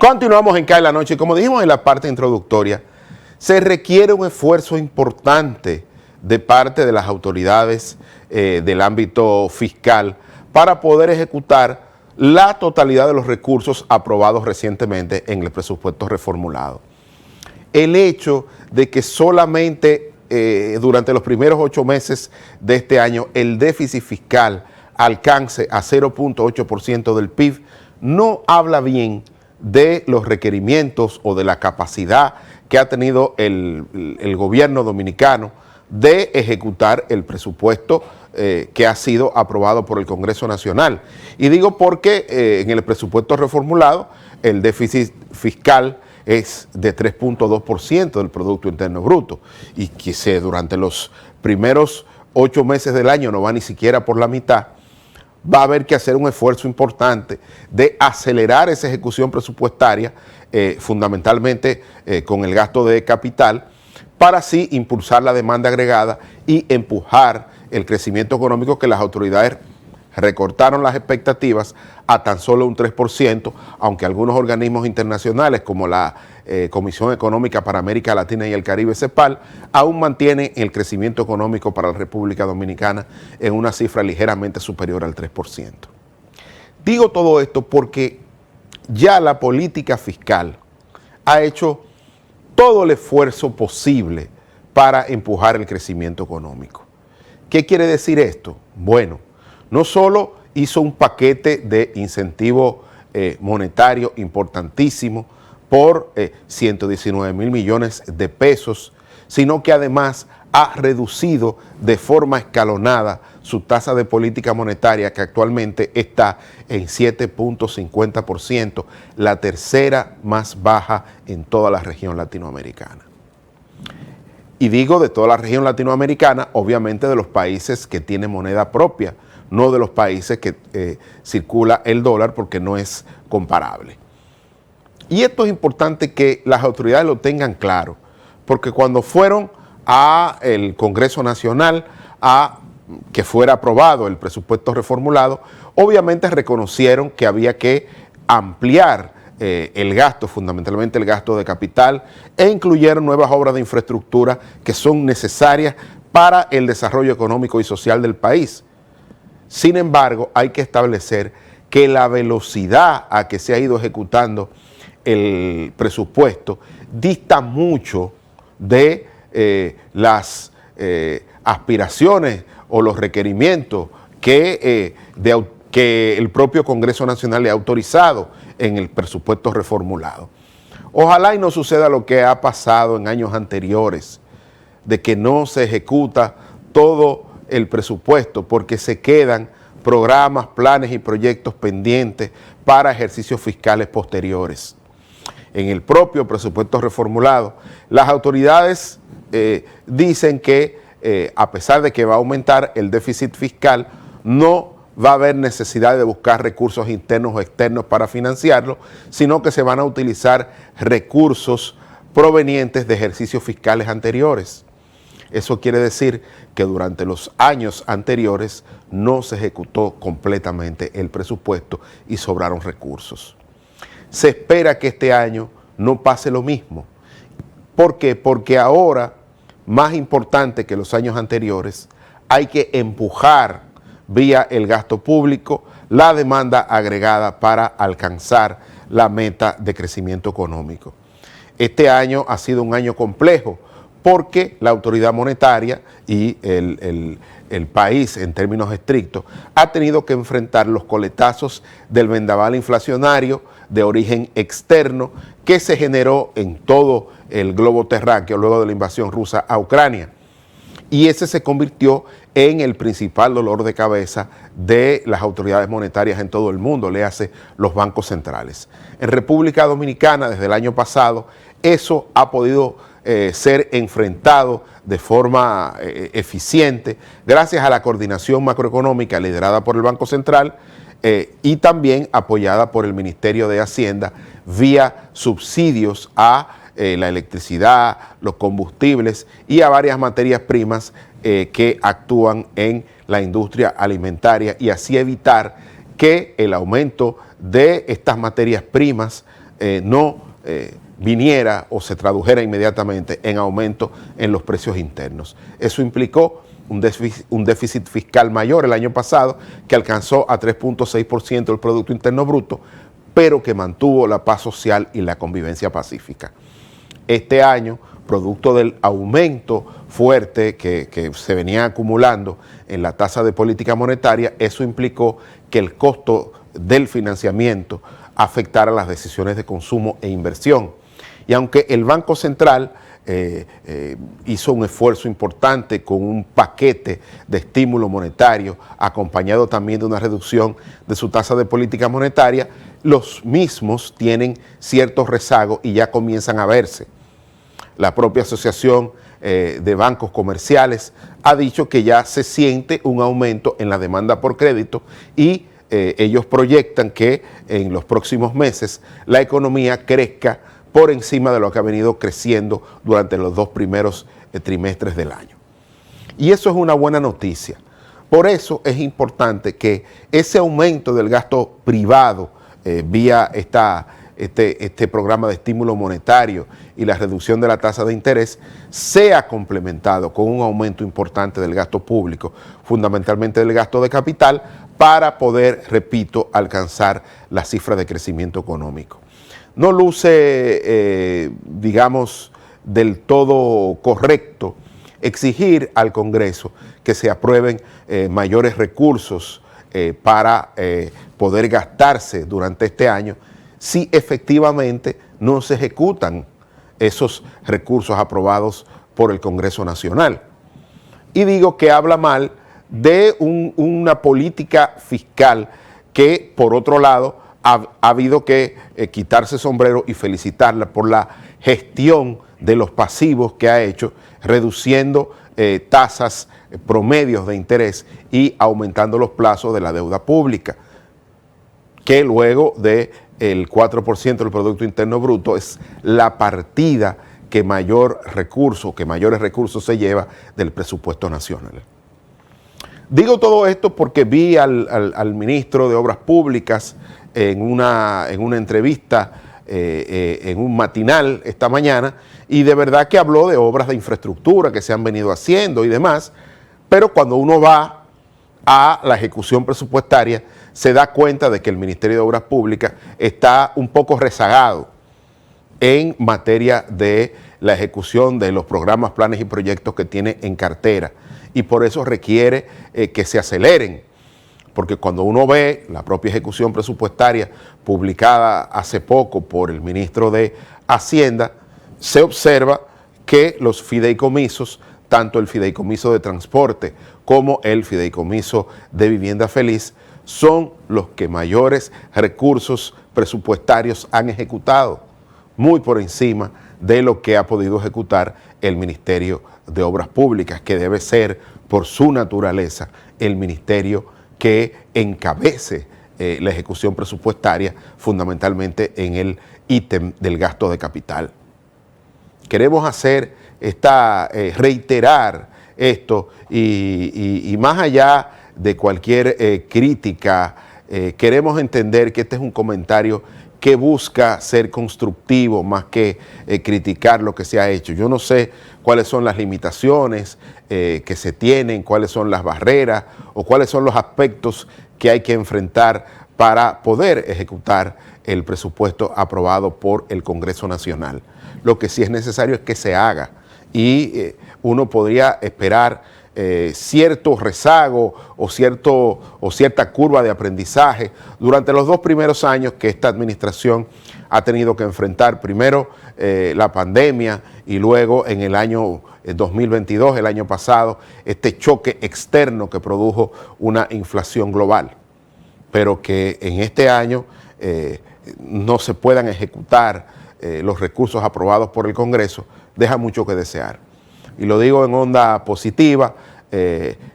Continuamos en CAE la noche. Como dijimos en la parte introductoria, se requiere un esfuerzo importante de parte de las autoridades del ámbito fiscal para poder ejecutar la totalidad de los recursos aprobados recientemente en el presupuesto reformulado. El hecho de que solamente durante los primeros 8 meses de este año el déficit fiscal alcance a 0.8% del PIB no habla bien de los requerimientos o de la capacidad que ha tenido el gobierno dominicano de ejecutar el presupuesto que ha sido aprobado por el Congreso Nacional. Y digo porque en el presupuesto reformulado el déficit fiscal es de 3.2% del Producto Interno Bruto y que durante los primeros 8 meses del año no va ni siquiera por la mitad, va a haber que hacer un esfuerzo importante de acelerar esa ejecución presupuestaria, fundamentalmente con el gasto de capital, para así impulsar la demanda agregada y empujar el crecimiento económico que las autoridades recortaron las expectativas a tan solo un 3%, aunque algunos organismos internacionales como la Comisión Económica para América Latina y el Caribe, CEPAL, aún mantienen el crecimiento económico para la República Dominicana en una cifra ligeramente superior al 3%. Digo todo esto porque ya la política fiscal ha hecho todo el esfuerzo posible para empujar el crecimiento económico. ¿Qué quiere decir esto? Bueno, no solo hizo un paquete de incentivo monetario importantísimo por 119 mil millones de pesos, sino que además ha reducido de forma escalonada su tasa de política monetaria, que actualmente está en 7.50%, la tercera más baja en toda la región latinoamericana. Y digo de toda la región latinoamericana, obviamente de los países que tienen moneda propia, no de los países que circula el dólar, porque no es comparable. Y esto es importante que las autoridades lo tengan claro, porque cuando fueron al Congreso Nacional a que fuera aprobado el presupuesto reformulado, obviamente reconocieron que había que ampliar el gasto, fundamentalmente el gasto de capital, e incluyeron nuevas obras de infraestructura que son necesarias para el desarrollo económico y social del país. Sin embargo, hay que establecer que la velocidad a que se ha ido ejecutando el presupuesto dista mucho de las aspiraciones o los requerimientos que el propio Congreso Nacional le ha autorizado en el presupuesto reformulado. Ojalá y no suceda lo que ha pasado en años anteriores, de que no se ejecuta todo el presupuesto porque se quedan programas, planes y proyectos pendientes para ejercicios fiscales posteriores. En el propio presupuesto reformulado, las autoridades dicen que a pesar de que va a aumentar el déficit fiscal, no va a haber necesidad de buscar recursos internos o externos para financiarlo, sino que se van a utilizar recursos provenientes de ejercicios fiscales anteriores. Eso quiere decir que durante los años anteriores no se ejecutó completamente el presupuesto y sobraron recursos. Se espera que este año no pase lo mismo. ¿Por qué? Porque ahora, más importante que los años anteriores, hay que empujar vía el gasto público la demanda agregada para alcanzar la meta de crecimiento económico. Este año ha sido un año complejo porque la autoridad monetaria y el país en términos estrictos ha tenido que enfrentar los coletazos del vendaval inflacionario de origen externo que se generó en todo el globo terráqueo luego de la invasión rusa a Ucrania. Y ese se convirtió en el principal dolor de cabeza de las autoridades monetarias en todo el mundo, léase los bancos centrales. En República Dominicana, desde el año pasado, eso ha podido ser enfrentado de forma eficiente gracias a la coordinación macroeconómica liderada por el Banco Central y también apoyada por el Ministerio de Hacienda vía subsidios a la electricidad, los combustibles y a varias materias primas que actúan en la industria alimentaria y así evitar que el aumento de estas materias primas no viniera o se tradujera inmediatamente en aumento en los precios internos. Eso implicó un déficit fiscal mayor el año pasado, que alcanzó a 3.6% del Producto Interno Bruto, pero que mantuvo la paz social y la convivencia pacífica. Este año, producto del aumento fuerte que se venía acumulando en la tasa de política monetaria, eso implicó que el costo del financiamiento afectara las decisiones de consumo e inversión. Y aunque el Banco Central hizo un esfuerzo importante con un paquete de estímulo monetario, acompañado también de una reducción de su tasa de política monetaria, los mismos tienen ciertos rezagos y ya comienzan a verse. La propia Asociación de Bancos Comerciales ha dicho que ya se siente un aumento en la demanda por crédito y ellos proyectan que en los próximos meses la economía crezca por encima de lo que ha venido creciendo durante los 2 primeros trimestres del año. Y eso es una buena noticia. Por eso es importante que ese aumento del gasto privado vía este programa de estímulo monetario y la reducción de la tasa de interés sea complementado con un aumento importante del gasto público, fundamentalmente del gasto de capital, para poder, repito, alcanzar la cifra de crecimiento económico. No luce, digamos, del todo correcto exigir al Congreso que se aprueben mayores recursos para poder gastarse durante este año si efectivamente no se ejecutan esos recursos aprobados por el Congreso Nacional. Y digo que habla mal de una política fiscal que, por otro lado, ha habido que quitarse sombrero y felicitarla por la gestión de los pasivos que ha hecho, reduciendo tasas promedios de interés y aumentando los plazos de la deuda pública, que luego del 4% del Producto Interno Bruto es la partida que mayores recursos se lleva del presupuesto nacional. Digo todo esto porque vi al ministro de Obras Públicas en una entrevista en un matinal esta mañana, y de verdad que habló de obras de infraestructura que se han venido haciendo y demás, pero cuando uno va a la ejecución presupuestaria se da cuenta de que el Ministerio de Obras Públicas está un poco rezagado en materia de la ejecución de los programas, planes y proyectos que tiene en cartera, y por eso requiere que se aceleren. Porque cuando uno ve la propia ejecución presupuestaria publicada hace poco por el ministro de Hacienda, se observa que los fideicomisos, tanto el fideicomiso de transporte como el fideicomiso de vivienda feliz, son los que mayores recursos presupuestarios han ejecutado, muy por encima de lo que ha podido ejecutar el Ministerio de Obras Públicas, que debe ser, por su naturaleza, el ministerio que encabece la ejecución presupuestaria, fundamentalmente en el ítem del gasto de capital. Queremos reiterar esto y más allá de cualquier crítica, queremos entender que este es un comentario que busca ser constructivo más que criticar lo que se ha hecho. Yo no sé cuáles son las limitaciones que se tienen, cuáles son las barreras o cuáles son los aspectos que hay que enfrentar para poder ejecutar el presupuesto aprobado por el Congreso Nacional. Lo que sí es necesario es que se haga, y uno podría esperar cierto rezago o cierta curva de aprendizaje durante los 2 primeros años que esta administración ha tenido que enfrentar, primero la pandemia y luego en el año 2022, el año pasado, este choque externo que produjo una inflación global, pero que en este año no se puedan ejecutar los recursos aprobados por el Congreso, deja mucho que desear. Y lo digo en onda positiva.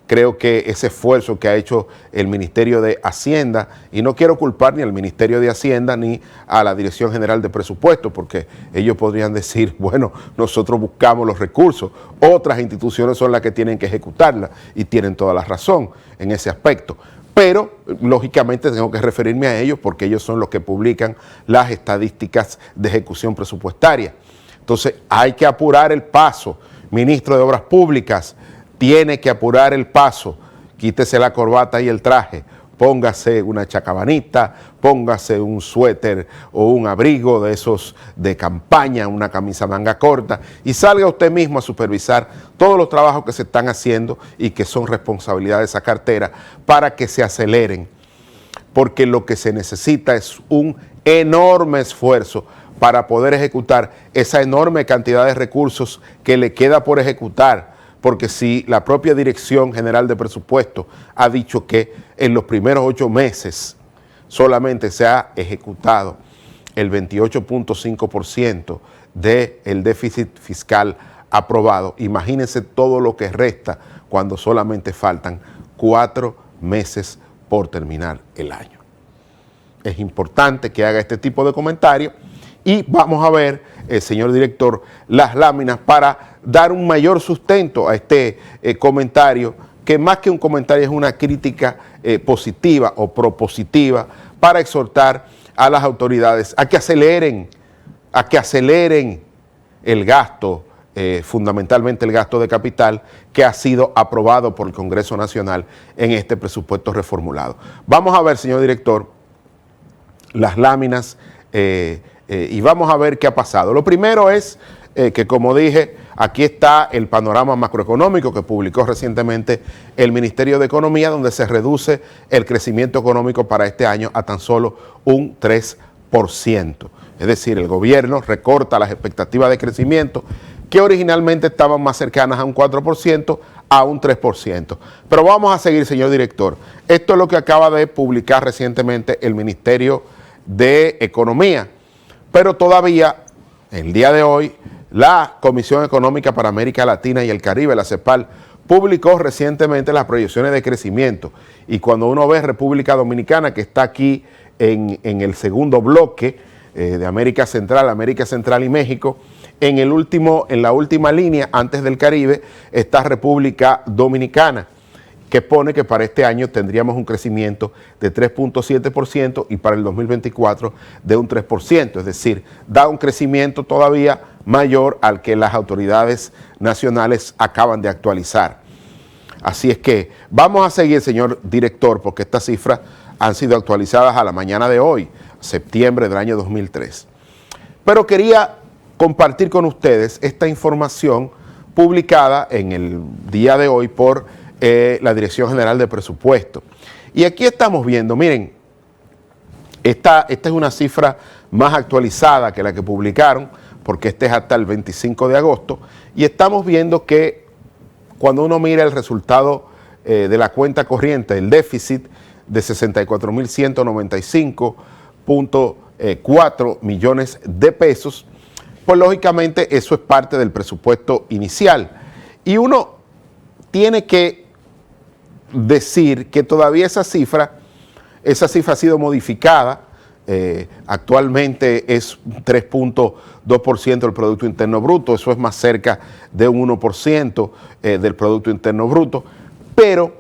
Creo que ese esfuerzo que ha hecho el Ministerio de Hacienda, y no quiero culpar ni al Ministerio de Hacienda ni a la Dirección General de Presupuestos, porque ellos podrían decir, bueno, nosotros buscamos los recursos, otras instituciones son las que tienen que ejecutarlas, y tienen toda la razón en ese aspecto. pero lógicamente tengo que referirme a ellos porque ellos son los que publican las estadísticas de ejecución presupuestaria. Entonces hay que apurar el paso. Ministro de Obras Públicas, tiene que apurar el paso. Quítese la corbata y el traje, póngase una chacabanita, póngase un suéter o un abrigo de esos de campaña, una camisa manga corta, y salga usted mismo a supervisar todos los trabajos que se están haciendo y que son responsabilidad de esa cartera para que se aceleren, porque lo que se necesita es un enorme esfuerzo para poder ejecutar esa enorme cantidad de recursos que le queda por ejecutar, porque si la propia Dirección General de Presupuesto ha dicho que en los primeros 8 meses solamente se ha ejecutado el 28.5% del déficit fiscal aprobado, imagínense todo lo que resta cuando solamente faltan 4 meses por terminar el año. Es importante que haga este tipo de comentarios y vamos a ver, señor director, las láminas para dar un mayor sustento a este comentario, que más que un comentario es una crítica positiva o propositiva para exhortar a las autoridades a que aceleren el gasto, fundamentalmente el gasto de capital que ha sido aprobado por el Congreso Nacional en este presupuesto reformulado. Vamos a ver, señor director, las láminas y vamos a ver qué ha pasado. Lo primero es que, como dije, aquí está el panorama macroeconómico que publicó recientemente el Ministerio de Economía, donde se reduce el crecimiento económico para este año a tan solo un 3%. Es decir, el gobierno recorta las expectativas de crecimiento que originalmente estaban más cercanas a un 4%, a un 3%. Pero vamos a seguir, señor director. Esto es lo que acaba de publicar recientemente el Ministerio de Economía. Pero todavía, el día de hoy, la Comisión Económica para América Latina y el Caribe, la CEPAL, publicó recientemente las proyecciones de crecimiento. Y cuando uno ve República Dominicana, que está aquí en el segundo bloque de América Central y México, en la última línea, antes del Caribe, está República Dominicana, que pone que para este año tendríamos un crecimiento de 3.7% y para el 2024 de un 3%, es decir, da un crecimiento todavía mayor al que las autoridades nacionales acaban de actualizar. Así es que vamos a seguir, señor director, porque estas cifras han sido actualizadas a la mañana de hoy, septiembre del año 2003. Pero quería compartir con ustedes esta información publicada en el día de hoy por la Dirección General de Presupuesto. Y aquí estamos viendo, miren, esta es una cifra más actualizada que la que publicaron, porque este es hasta el 25 de agosto, y estamos viendo que cuando uno mira el resultado de la cuenta corriente, el déficit de 64.195.4 millones de pesos, pues lógicamente eso es parte del presupuesto inicial. Y uno tiene que decir que todavía esa cifra ha sido modificada, actualmente es 3.2% del Producto Interno Bruto, eso es más cerca de un 1% del Producto Interno Bruto, pero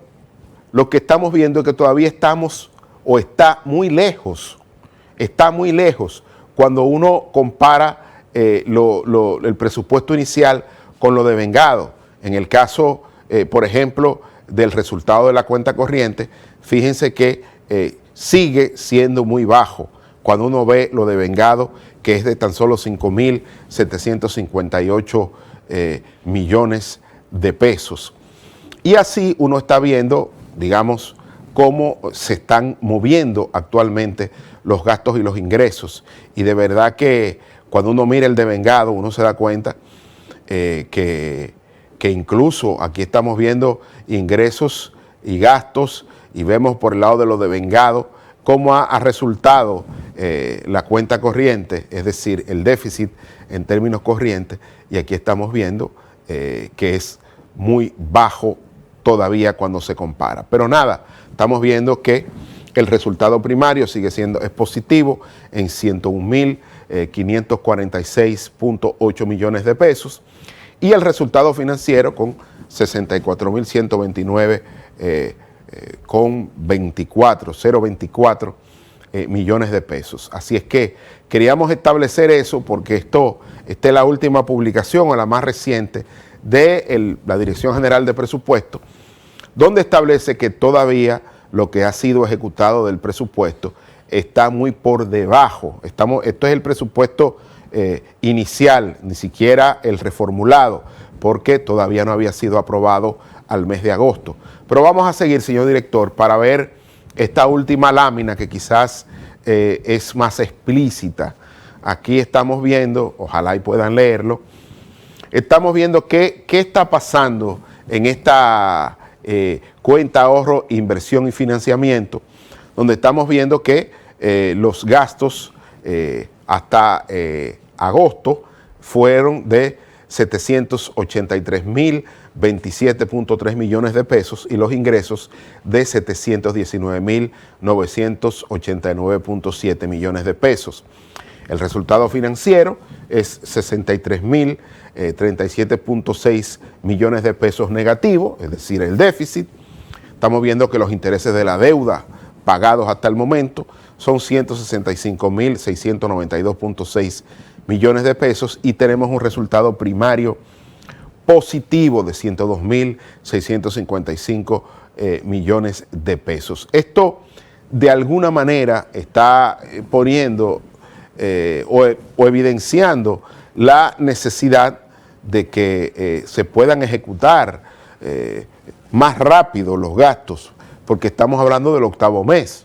lo que estamos viendo es que todavía estamos o está muy lejos cuando uno compara el presupuesto inicial con lo devengado. En el caso, por ejemplo, del resultado de la cuenta corriente, fíjense que sigue siendo muy bajo cuando uno ve lo devengado, que es de tan solo 5.758 millones de pesos. Y así uno está viendo, digamos, cómo se están moviendo actualmente los gastos y los ingresos. Y de verdad que cuando uno mira el devengado, uno se da cuenta que incluso aquí estamos viendo ingresos y gastos y vemos por el lado de lo devengado cómo ha resultado la cuenta corriente, es decir, el déficit en términos corrientes, y aquí estamos viendo que es muy bajo todavía cuando se compara. Pero nada, estamos viendo que el resultado primario sigue siendo positivo en 101.546.8 millones de pesos y el resultado financiero con 64.129 con 0,24 millones de pesos. Así es que queríamos establecer eso porque esta es la última publicación o la más reciente de la Dirección General de Presupuesto, donde establece que todavía lo que ha sido ejecutado del presupuesto está muy por debajo. Esto es el presupuesto inicial, ni siquiera el reformulado, porque todavía no había sido aprobado al mes de agosto. Pero vamos a seguir, señor director, para ver esta última lámina que quizás es más explícita. Aquí estamos viendo, ojalá y puedan leerlo, estamos viendo qué está pasando en esta cuenta ahorro, inversión y financiamiento, donde estamos viendo que los gastos hasta agosto fueron de 783.027.3 millones de pesos y los ingresos de 719.989.7 millones de pesos. El resultado financiero es 63.037.6 millones de pesos negativo, es decir, el déficit. Estamos viendo que los intereses de la deuda pagados hasta el momento son 165.692.6 millones de pesos y tenemos un resultado primario positivo de 102.655 millones de pesos. Esto de alguna manera está poniendo o evidenciando la necesidad de que se puedan ejecutar más rápido los gastos, porque estamos hablando del octavo mes.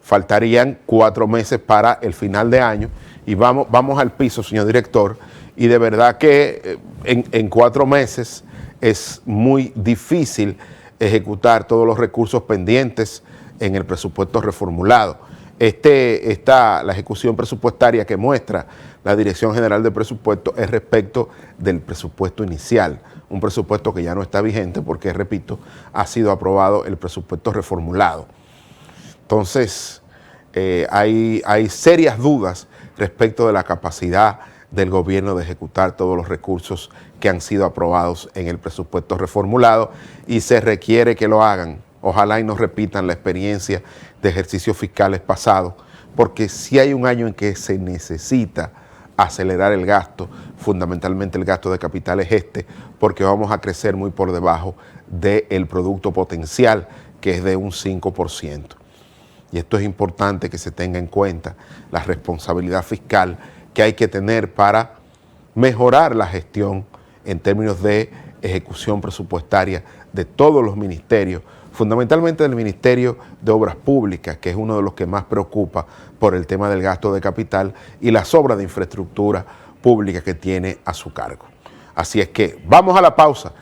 Faltarían 4 meses para el final de año y vamos al piso, señor director, y de verdad que en 4 meses es muy difícil ejecutar todos los recursos pendientes en el presupuesto reformulado. La ejecución presupuestaria que muestra la Dirección General de Presupuesto es respecto del presupuesto inicial, un presupuesto que ya no está vigente porque, repito, ha sido aprobado el presupuesto reformulado. Entonces, hay serias dudas respecto de la capacidad del gobierno de ejecutar todos los recursos que han sido aprobados en el presupuesto reformulado y se requiere que lo hagan. Ojalá y no repitan la experiencia de ejercicios fiscales pasados, porque si hay un año en que se necesita acelerar el gasto, fundamentalmente el gasto de capital es porque vamos a crecer muy por debajo del producto potencial, que es de un 5%. Y esto es importante que se tenga en cuenta, la responsabilidad fiscal que hay que tener para mejorar la gestión en términos de ejecución presupuestaria de todos los ministerios, fundamentalmente del Ministerio de Obras Públicas, que es uno de los que más preocupa por el tema del gasto de capital y las obras de infraestructura pública que tiene a su cargo. Así es que vamos a la pausa.